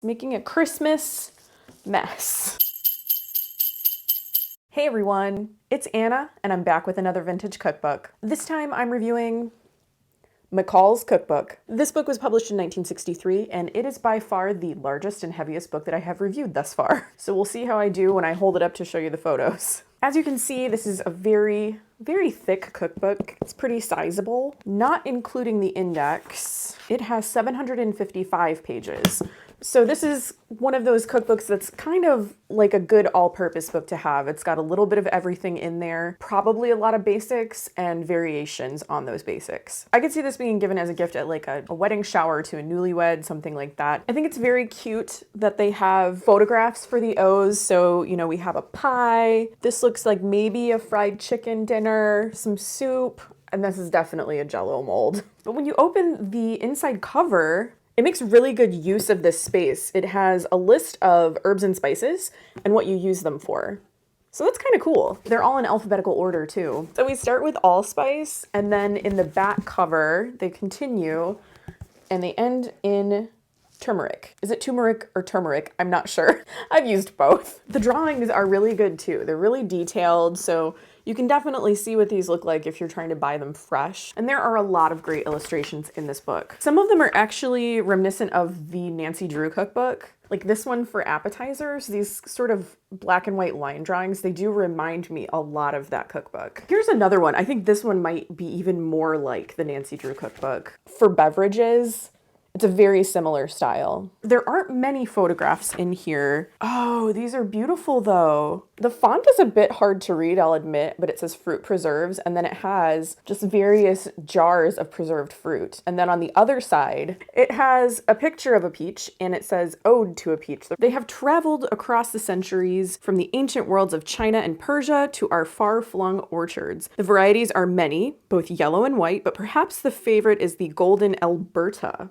Making a Christmas mess. Hey everyone, it's Anna and I'm back with another vintage cookbook. This time I'm reviewing McCall's cookbook. This book was published in 1963 and it is by far the largest and heaviest book that I have reviewed thus far. So we'll see how I do when I hold it up to show you the photos. As you can see, this is a very thick cookbook. It's pretty sizable, not including the index. It has 755 pages. So this is one of those cookbooks that's kind of like a good all-purpose book to have. It's got a little bit of everything in there, probably a lot of basics and variations on those basics. I could see this being given as a gift at like a wedding shower to a newlywed, something like that. I think it's very cute that they have photographs for the O's. So, you know, we have a pie. This looks like maybe a fried chicken dinner, some soup, and this is definitely a Jell-O mold. But when you open the inside cover, it makes really good use of this space. It has a list of herbs and spices and what you use them for. So that's kind of cool. They're all in alphabetical order too. So we start with allspice, and then in the back cover, they continue and they end in turmeric. Is it turmeric or turmeric? I'm not sure. I've used both. The drawings are really good too. They're really detailed, so you can definitely see what these look like if you're trying to buy them fresh. And there are a lot of great illustrations in this book. Some of them are actually reminiscent of the Nancy Drew cookbook. Like this one for appetizers, these sort of black and white line drawings, they do remind me a lot of that cookbook. Here's another one. I think this one might be even more like the Nancy Drew cookbook. For beverages, it's a very similar style. There aren't many photographs in here. Oh, these are beautiful though. The font is a bit hard to read, I'll admit, but it says fruit preserves, and then it has just various jars of preserved fruit. And then on the other side, it has a picture of a peach and it says ode to a peach. They have traveled across the centuries from the ancient worlds of China and Persia to our far-flung orchards. The varieties are many, both yellow and white, but perhaps the favorite is the golden Alberta.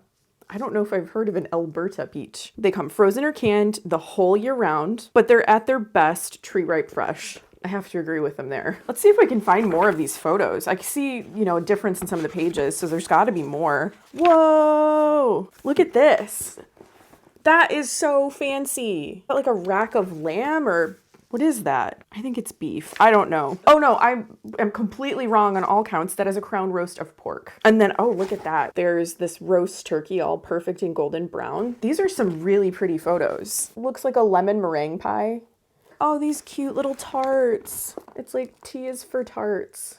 I don't know if I've heard of an Alberta peach. They come frozen or canned the whole year round, but they're at their best tree ripe fresh. I have to agree with them there. Let's see if I can find more of these photos. I can see, you know, a difference in some of the pages, so there's gotta be more. Whoa, look at this. That is so fancy. Like a rack of lamb, or what is that? I think it's beef. I don't know. Oh no, I am completely wrong on all counts. That is a crown roast of pork. And then, oh, look at that. There's this roast turkey, all perfect and golden brown. These are some really pretty photos. Looks like a lemon meringue pie. Oh, these cute little tarts. It's like T is for tarts.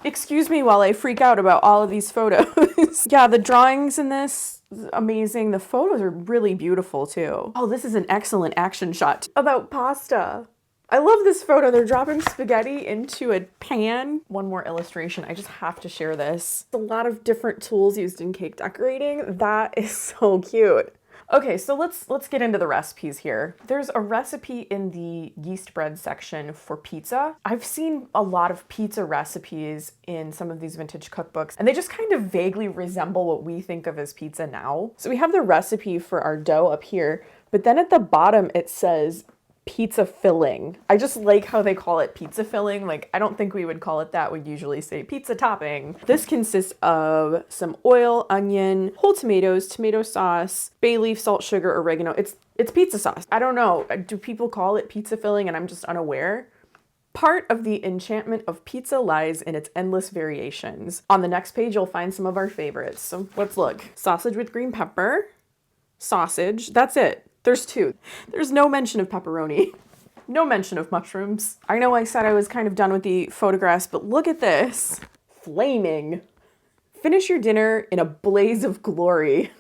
Excuse me while I freak out about all of these photos. Yeah, the drawings in this, amazing. The photos are really beautiful too. Oh, this is an excellent action shot about pasta. I love this photo. They're dropping spaghetti into a pan. One more illustration. I just have to share this. A lot of different tools used in cake decorating. That is so cute. Okay, so let's get into the recipes here. There's a recipe in the yeast bread section for pizza. I've seen a lot of pizza recipes in some of these vintage cookbooks, and they just kind of vaguely resemble what we think of as pizza now. So we have the recipe for our dough up here, but then at the bottom it says pizza filling. I just like how they call it pizza filling. Like, I don't think we would call it that. We'd usually say pizza topping. This consists of some oil, onion, whole tomatoes, tomato sauce, bay leaf, salt, sugar, oregano. It's pizza sauce. I don't know. Do people call it pizza filling and I'm just unaware? Part of the enchantment of pizza lies in its endless variations. On the next page, you'll find some of our favorites. So let's look. Sausage with green pepper, sausage, that's it. There's two. There's no mention of pepperoni. No mention of mushrooms. I know I said I was kind of done with the photographs, but look at this. Flaming. Finish your dinner in a blaze of glory.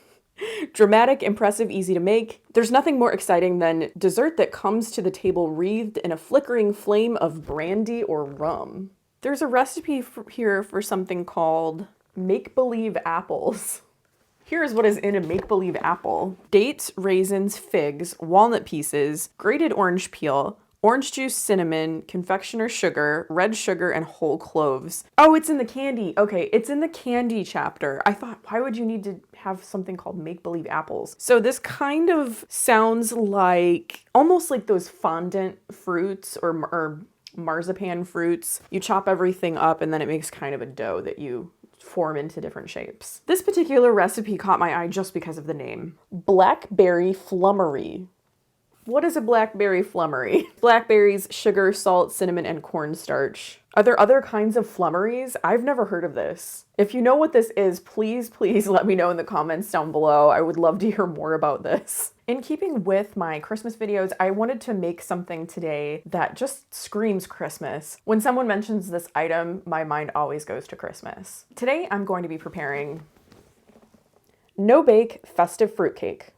Dramatic, impressive, easy to make. There's nothing more exciting than dessert that comes to the table wreathed in a flickering flame of brandy or rum. There's a recipe here for something called make-believe apples. Here's what is in a make-believe apple. Dates, raisins, figs, walnut pieces, grated orange peel, orange juice, cinnamon, confectioner sugar, red sugar, and whole cloves. Oh, it's in the candy. Okay, it's in the candy chapter. I thought, why would you need to have something called make-believe apples? So this kind of sounds like, almost like those fondant fruits or marzipan fruits. You chop everything up and then it makes kind of a dough that you form into different shapes. This particular recipe caught my eye just because of the name. Blackberry flummery. What is a blackberry flummery? Blackberries, sugar, salt, cinnamon, and cornstarch. Are there other kinds of flummeries? I've never heard of this. If you know what this is, please let me know in the comments down below. I would love to hear more about this. In keeping with my Christmas videos, I wanted to make something today that just screams Christmas. When someone mentions this item, my mind always goes to Christmas. Today, I'm going to be preparing no-bake festive fruitcake.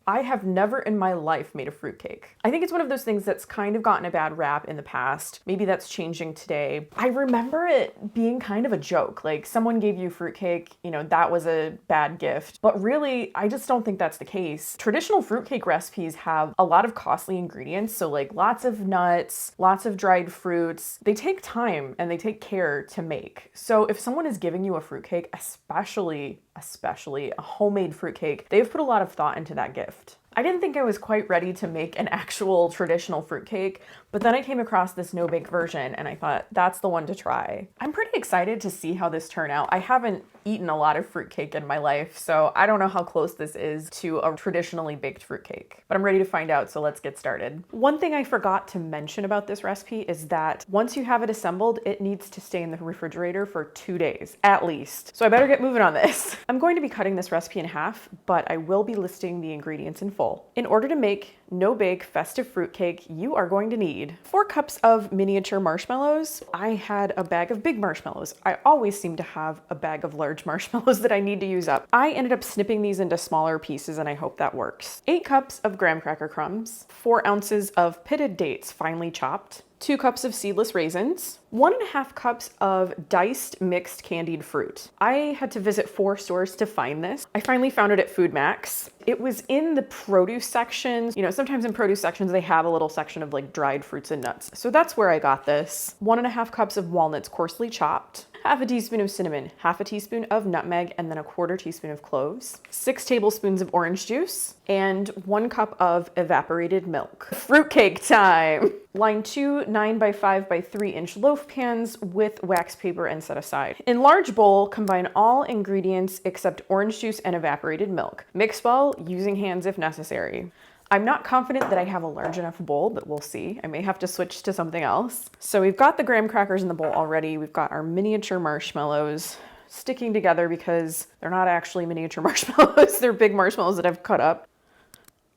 I have never in my life made a fruitcake. I think it's one of those things that's kind of gotten a bad rap in the past. Maybe that's changing today. I remember it being kind of a joke. Like someone gave you fruitcake, you know, that was a bad gift. But really, I just don't think that's the case. Traditional fruitcake recipes have a lot of costly ingredients. So like lots of nuts, lots of dried fruits. They take time and they take care to make. So if someone is giving you a fruitcake, especially a homemade fruitcake, they've put a lot of thought into that gift. I didn't think I was quite ready to make an actual traditional fruitcake, but then I came across this no-bake version and I thought that's the one to try. I'm pretty excited to see how this turned out. I haven't eaten a lot of fruitcake in my life, so I don't know how close this is to a traditionally baked fruitcake, but I'm ready to find out, so let's get started. One thing I forgot to mention about this recipe is that once you have it assembled, it needs to stay in the refrigerator for 2 days, at least. So I better get moving on this. I'm going to be cutting this recipe in half, but I will be listing the ingredients in full. In order to make no-bake festive fruitcake, you are going to need 4 cups of miniature marshmallows. I had a bag of big marshmallows. I always seem to have a bag of large marshmallows that I need to use up. I ended up snipping these into smaller pieces and I hope that works. 8 cups of graham cracker crumbs, 4 ounces of pitted dates finely chopped, 2 cups of seedless raisins, 1.5 cups of diced mixed candied fruit. I had to visit 4 stores to find this. I finally found it at Food Max. It was in the produce sections. You know, sometimes in produce sections, they have a little section of like dried fruits and nuts. So that's where I got this. 1.5 cups of walnuts coarsely chopped, half a teaspoon of cinnamon, half a teaspoon of nutmeg, and then 1/4 teaspoon of cloves, 6 tablespoons of orange juice, and 1 cup of evaporated milk. Fruitcake time! Line 2 9 by 5 by 3 inch loaf pans with wax paper and set aside. In large bowl, combine all ingredients except orange juice and evaporated milk. Mix well, using hands if necessary. I'm not confident that I have a large enough bowl, but we'll see. I may have to switch to something else. So we've got the graham crackers in the bowl already. We've got our miniature marshmallows sticking together because they're not actually miniature marshmallows. They're big marshmallows that I've cut up.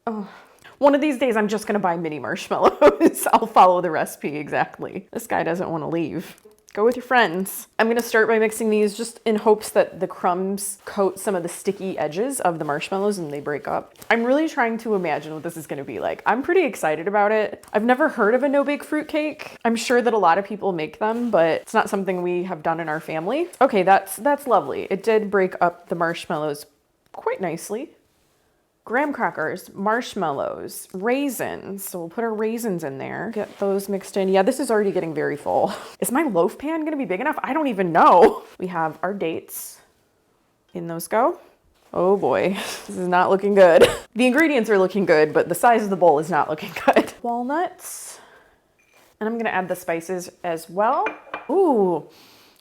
Oh. One of these days, I'm just gonna buy mini marshmallows. I'll follow the recipe exactly. This guy doesn't wanna leave. Go with your friends. I'm gonna start by mixing these just in hopes that the crumbs coat some of the sticky edges of the marshmallows and they break up. I'm really trying to imagine what this is gonna be like. I'm pretty excited about it. I've never heard of a no-bake fruitcake. I'm sure that a lot of people make them, but it's not something we have done in our family. Okay, that's lovely. It did break up the marshmallows quite nicely. Graham crackers, marshmallows, raisins. So we'll put our raisins in there, get those mixed in. Yeah, this is already getting very full. Is my loaf pan gonna be big enough? I don't even know. We have our dates. In those go. Oh boy, this is not looking good. The ingredients are looking good, but the size of the bowl is not looking good. Walnuts. And I'm gonna add the spices as well. Ooh.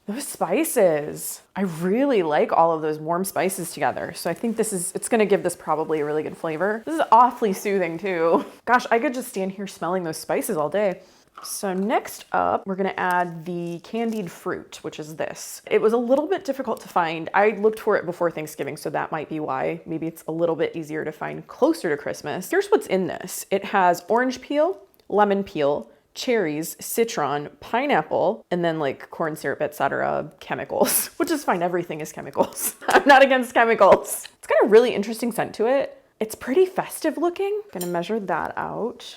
Those spices. I really like all of those warm spices together. So I think it's gonna give this probably a really good flavor. This is awfully soothing too. Gosh, I could just stand here smelling those spices all day. So next up, we're gonna add the candied fruit, which is this. It was a little bit difficult to find. I looked for it before Thanksgiving, so that might be why. Maybe it's a little bit easier to find closer to Christmas. Here's what's in this. It has orange peel, lemon peel, cherries, citron, pineapple, and then like corn syrup, etc., chemicals, which is fine. Everything is chemicals. I'm not against chemicals. It's got a really interesting scent to it. It's pretty festive looking. Gonna measure that out.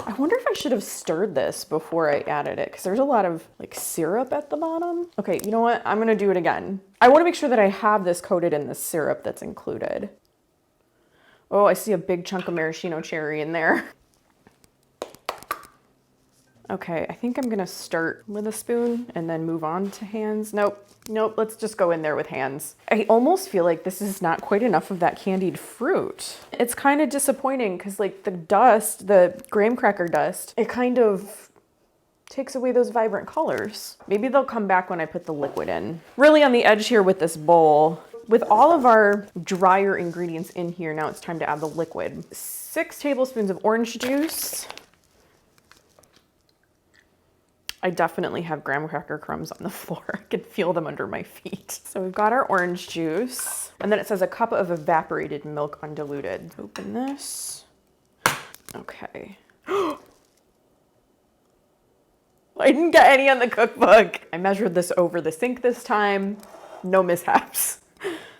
I wonder if I should have stirred this before I added it because there's a lot of like syrup at the bottom. Okay, you know what? I'm gonna do it again. I wanna make sure that I have this coated in the syrup that's included. Oh, I see a big chunk of maraschino cherry in there. Okay, I think I'm gonna start with a spoon and then move on to hands. Nope, let's just go in there with hands. I almost feel like this is not quite enough of that candied fruit. It's kind of disappointing because like the dust, the graham cracker dust, it kind of takes away those vibrant colors. Maybe they'll come back when I put the liquid in. Really on the edge here with this bowl. With all of our drier ingredients in here, now it's time to add the liquid. 6 tablespoons of orange juice. I definitely have graham cracker crumbs on the floor. I can feel them under my feet. So we've got our orange juice. And then it says a cup of evaporated milk undiluted. Open this. Okay. I didn't get any on the cookbook. I measured this over the sink this time. No mishaps.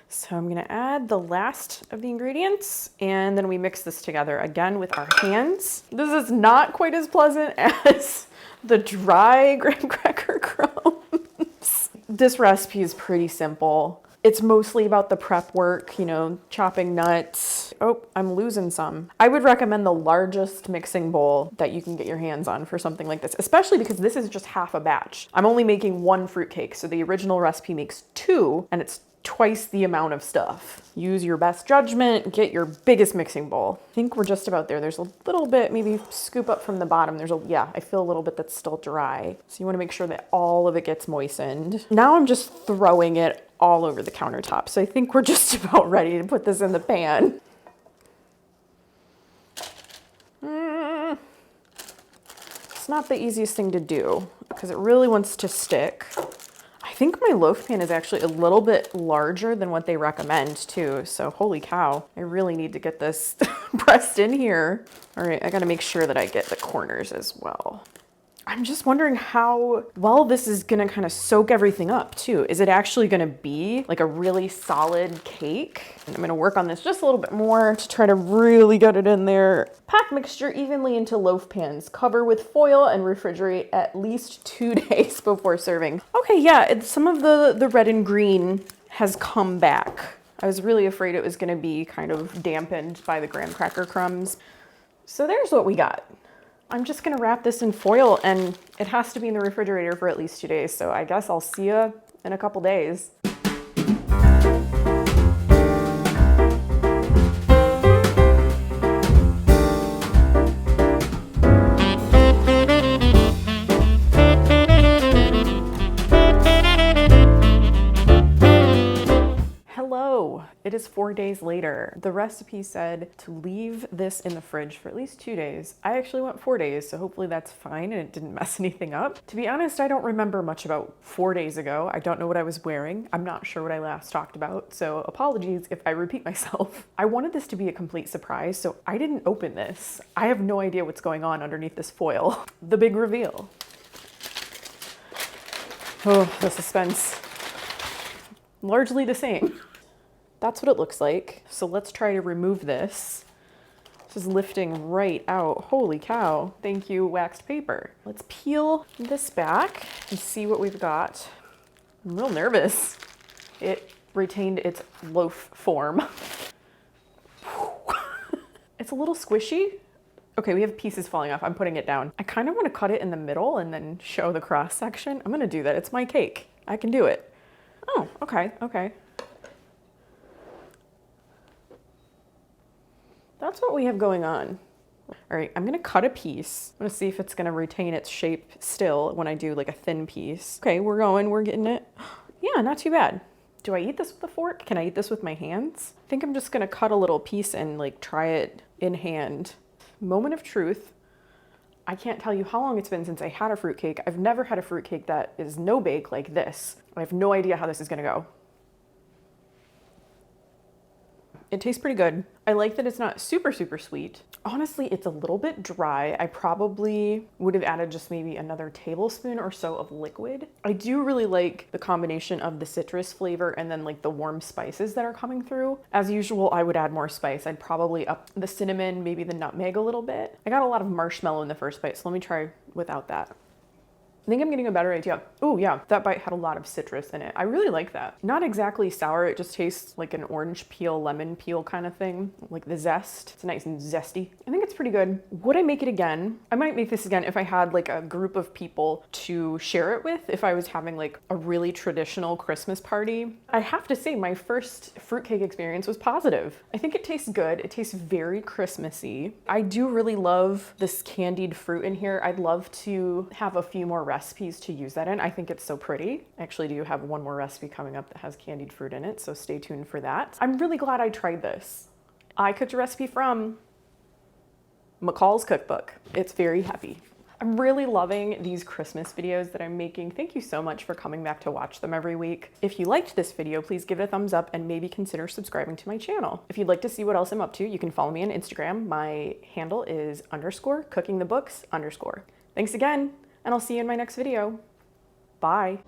So I'm gonna add the last of the ingredients and then we mix this together again with our hands. This is not quite as pleasant as the dry graham cracker crumbs. This recipe is pretty simple. It's mostly about the prep work, you know, chopping nuts. Oh, I'm losing some. I would recommend the largest mixing bowl that you can get your hands on for something like this, especially because this is just half a batch. I'm only making 1 fruitcake, so the original recipe makes 2, and it's twice the amount of stuff. Use your best judgment, get your biggest mixing bowl. I think we're just about there. There's a little bit, maybe scoop up from the bottom. Yeah, I feel a little bit that's still dry. So you wanna make sure that all of it gets moistened. Now I'm just throwing it all over the countertop. So I think we're just about ready to put this in the pan. It's not the easiest thing to do because it really wants to stick. I think my loaf pan is actually a little bit larger than what they recommend too. So holy cow, I really need to get this pressed in here. All right, I gotta make sure that I get the corners as well. I'm just wondering how well this is gonna kind of soak everything up too. Is it actually gonna be like a really solid cake? And I'm gonna work on this just a little bit more to try to really get it in there. Pack mixture evenly into loaf pans. Cover with foil and refrigerate at least 2 days before serving. Okay, yeah, some of the red and green has come back. I was really afraid it was gonna be kind of dampened by the graham cracker crumbs. So there's what we got. I'm just gonna wrap this in foil and it has to be in the refrigerator for at least 2 days. So I guess I'll see you in a couple days. It is 4 days later. The recipe said to leave this in the fridge for at least 2 days. I actually went 4 days, so hopefully that's fine and it didn't mess anything up. To be honest, I don't remember much about 4 days ago. I don't know what I was wearing. I'm not sure what I last talked about, so apologies if I repeat myself. I wanted this to be a complete surprise, so I didn't open this. I have no idea what's going on underneath this foil. The big reveal. Oh, the suspense. Largely the same. That's what it looks like. So let's try to remove this. This is lifting right out. Holy cow. Thank you, waxed paper. Let's peel this back and see what we've got. I'm real nervous. It retained its loaf form. It's a little squishy. Okay, we have pieces falling off. I'm putting it down. I kind of want to cut it in the middle and then show the cross section. I'm gonna do that. It's my cake. I can do it. Oh, okay, okay. That's what we have going on. All right, I'm gonna cut a piece. I'm gonna see if it's gonna retain its shape still when I do like a thin piece. Okay, we're getting it. Yeah, not too bad. Do I eat this with a fork? Can I eat this with my hands? I think I'm just gonna cut a little piece and like try it in hand. Moment of truth. I can't tell you how long it's been since I had a fruitcake. I've never had a fruitcake that is no bake like this. I have no idea how this is gonna go. It tastes pretty good. I like that it's not super, super sweet. Honestly, it's a little bit dry. I probably would have added just maybe another tablespoon or so of liquid. I do really like the combination of the citrus flavor and then like the warm spices that are coming through. As usual, I would add more spice. I'd probably up the cinnamon, maybe the nutmeg a little bit. I got a lot of marshmallow in the first bite, so let me try without that. I think I'm getting a better idea. Oh yeah, that bite had a lot of citrus in it. I really like that. Not exactly sour, it just tastes like an orange peel, lemon peel kind of thing. Like the zest, it's nice and zesty. I think it's pretty good. Would I make it again? I might make this again if I had like a group of people to share it with, if I was having like a really traditional Christmas party. I have to say my first fruitcake experience was positive. I think it tastes good. It tastes very Christmassy. I do really love this candied fruit in here. I'd love to have a few more recipes to use that in. I think it's so pretty. I actually do have one more recipe coming up that has candied fruit in it, so stay tuned for that. I'm really glad I tried this. I cooked a recipe from McCall's cookbook. It's very heavy. I'm really loving these Christmas videos that I'm making. Thank you so much for coming back to watch them every week. If you liked this video, please give it a thumbs up and maybe consider subscribing to my channel. If you'd like to see what else I'm up to, you can follow me on Instagram. My handle is _cookingthebooks_. Thanks again, and I'll see you in my next video. Bye.